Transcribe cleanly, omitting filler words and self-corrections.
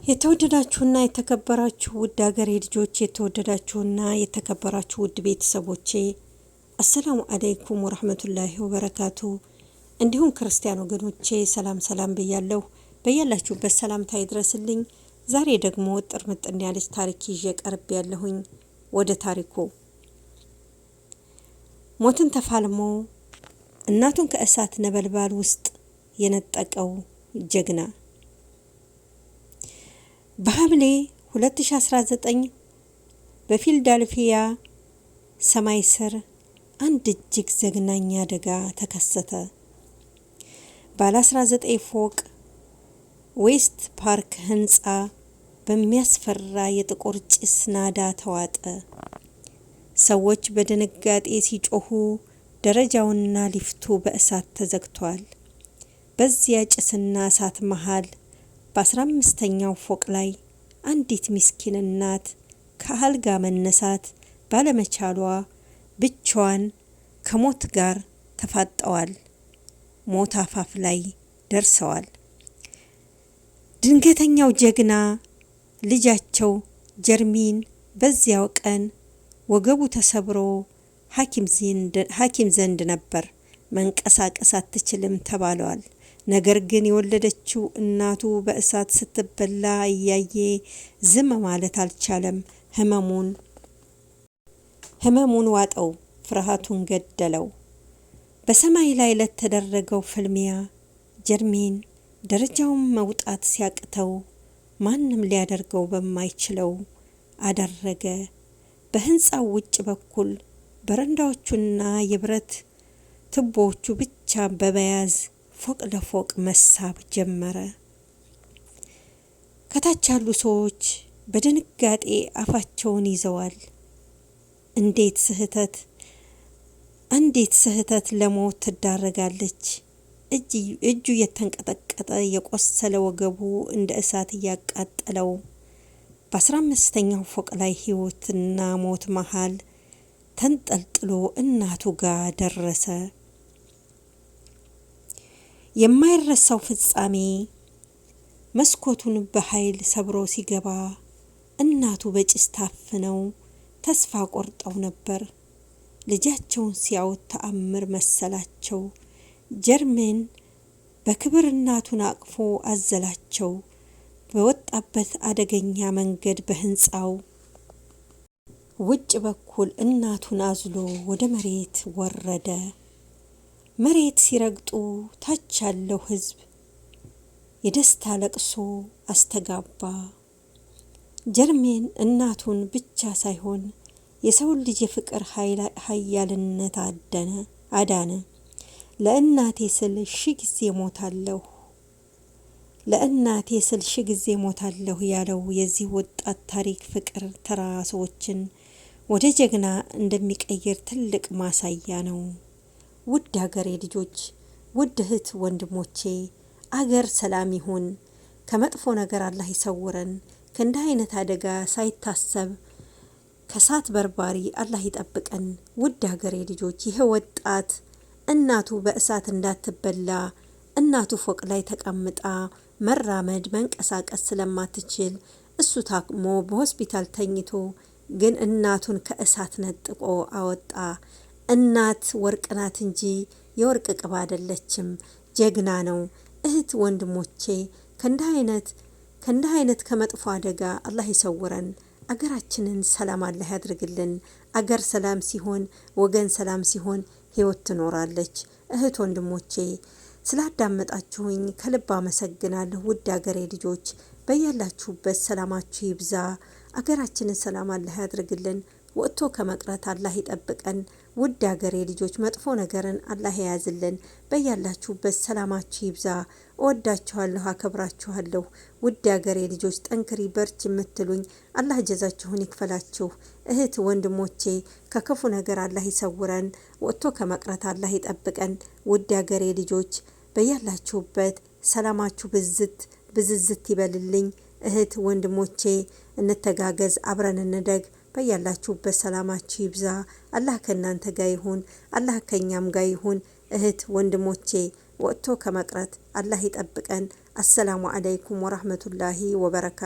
የተወደዳችሁና የተከበራችሁ ውድ ሀገሬ ልጆች የተወደዳችሁና የተከበራችሁ ውድ ቤተሰቦቼ አሰላሙ አለይኩም ወራህመቱላሂ ወበረካቱ። እንዲሁም ክርስቲያን ወገኖቼ ሰላም ሰላም ብያለሁ። በያላችሁበት ሰላምታ ይድረስልኝ። ዛሬ ደግሞ ጥር ምጥን ያለች ታሪክ ይዤ ቀርብ ያለሁኝ። ወደ ታሪኩ ሞትን ተፋልሞ እናቱን ከእሳት ነበልባል ውስጥ የነጠቀው ጀግና በሐምሌ 2019 በፊላዴልፊያ ሰማይ ስር አንድ እጅግ ዘግናኝ አደጋ ተከሰተ። ባለ 19 ፎቅ ዌስት ፓርክ ህንፃ በሚያስፈራ የጥቁር ጭስ ናዳ ተዋጠ። ሰዎች በድንጋጤ ሲጮሁ፣ ደረጃውና ሊፍቱ በእሳት ተዘግቷል። በዚያ ጭስና እሳት መሃል በ15ኛው ፎቅ ላይ አንዲት ምስኪን እናት ከአልጋ መነሳት ባለመቻሏ ብቻዋን ከሞት ጋር ተፋጠዋል። ሞት አፋፍ ላይ ደርሰዋል። ድንገተኛው ጀግና ልጃቸው ጀርሚን በዚያው ቀን ወገቡ ተሰብሮ ሐኪም ዘንድ ነበር። መንቀሳቀስ አትችልም ተባለዋል። ነገር ግን የወለደችው እናቱ በእሳት ስትበላ እያየ ዝም ማለት አልቻለም። ህመሙን ዋጠው፣ ፍርሃቱን ገደለው። በሰማይ ላይ ለተደረገው ፍልሚያ ጀርሚን ደረጃውን መውጣት ሲያቅተው ማንም ሊያደርገው በማይችለው አደረገ። በህንፃው ውጭ በኩል በረንዳዎቹና የብረት ቱቦዎቹ ብቻ በመያዝ ፎቅ ለፎቅ መሳብ ጀመረ። ከታች ያሉ ሰዎች በድንጋጤ አፋቸውን ይዘዋል። እንዴት ስህተት ለሞት ትዳረጋለች? እጁ የተንቀጠቀጠ የቆሰለ ወገቡ እንደ እሳት እያቃጠለው በ15ኛው ፎቅ ላይ ህይወትና ሞት መሃል ተንጠልጥሎ እናቱ ጋር ደረሰ። የማይረሳው ፍጻሜ መስኮቱን በኃይል ሰብሮ ሲገባ እናቱ በጭስ ታፍነው ተስፋ ቆርጠው ነበር። ልጃቸውን ሲያዩት ተአምር መሰላቸው። ጀርሚን በክብር እናቱን አቅፎ አዘላቸው። በወጣበት አደገኛ መንገድ በህንፃው ውጭ በኩል እናቱን አዝሎ ወደ መሬት ወረደ። መሬት ሲረግጡ ታች ያለው ህዝብ የደስታ ለቅሶ አስተጋባ። ጀርሚን እናቱን ብቻ ሳይሆን የሰውን ልጅ የፍቅር ኃያልነት አዳነ። ለእናቴ ስል ሺህ ጊዜ ሞታለሁ ያለው የዚህ ወጣት ታሪክ ፍቅር ተራ ሰዎችን ወደ ጀግና እንደሚቀይር ትልቅ ማሳያ ነው። ውድ ሀገሬ ልጆች፣ ውድ እህት ወንድሞቼ፣ አገር ሰላም ይሁን። ከመጥፎ ነገር አላህ ይሰውረን። ከእንዲህ አይነት አደጋ ሳይታሰብ ከእሳት በርባሪ አላህ ይጠብቀን። ውድ ሀገሬ ልጆች፣ ይሄ ወጣት እናቱ በእሳት እንዳትበላ እናቱ ፎቅ ላይ ተቀምጣ መራመድ መንቀሳቀስ ስለማትችል እሱ ታክሞ በሆስፒታል ተኝቶ ግን እናቱን ከእሳት ነጥቆ አወጣ። እናት ወርቅ ናት እንጂ የወርቅ ቅብ አይደለችም። ጀግና ነው። እህት ወንድሞቼ፣ ከእንዲህ አይነት ከመጥፎ አደጋ አላህ ይሰውረን። አገራችንን ሰላም አላህ ያድርግልን። አገር ሰላም ሲሆን፣ ወገን ሰላም ሲሆን ህይወት ትኖራለች። እህት ወንድሞቼ ስላዳመጣችሁኝ ከልብ አመሰግናለሁ። ውድ አገሬ ልጆች በያላችሁበት ሰላማችሁ ይብዛ። አገራችንን ሰላም አላህ ያድርግልን። ወጥቶ ከመቅረት አላህ ይጠብቀን። ውድ አገሬ ልጆች መጥፎ ነገርን አላህ የያዝልን። በያላችሁበት ሰላማችሁ ይብዛ። እወዳችኋለሁ፣ አከብራችኋለሁ። ውድ አገሬ ልጆች ጠንክሪ በርች የምትሉኝ አላህ ጀዛችሁን ይክፈላችሁ። እህት ወንድሞቼ ከክፉ ነገር አላህ ይሰውረን። ወጥቶ ከመቅረት አላህ ይጠብቀን። ውድ አገሬ ልጆች በያላችሁበት ሰላማችሁ ብዝዝት ይበልልኝ። እህት ወንድሞቼ እንተጋገዝ፣ አብረን እንደግ። በያላችሁበት ሰላማችሁ ይብዛ። አላህ ከእናንተ ጋር ይሁን፣ አላህ ከኛም ጋር ይሁን። እህት ወንድሞቼ ወጥቶ ከመቅረት አላህ ይጠብቀን። አሰላሙ አለይኩም ወራህመቱላሂ ወበረካቱ።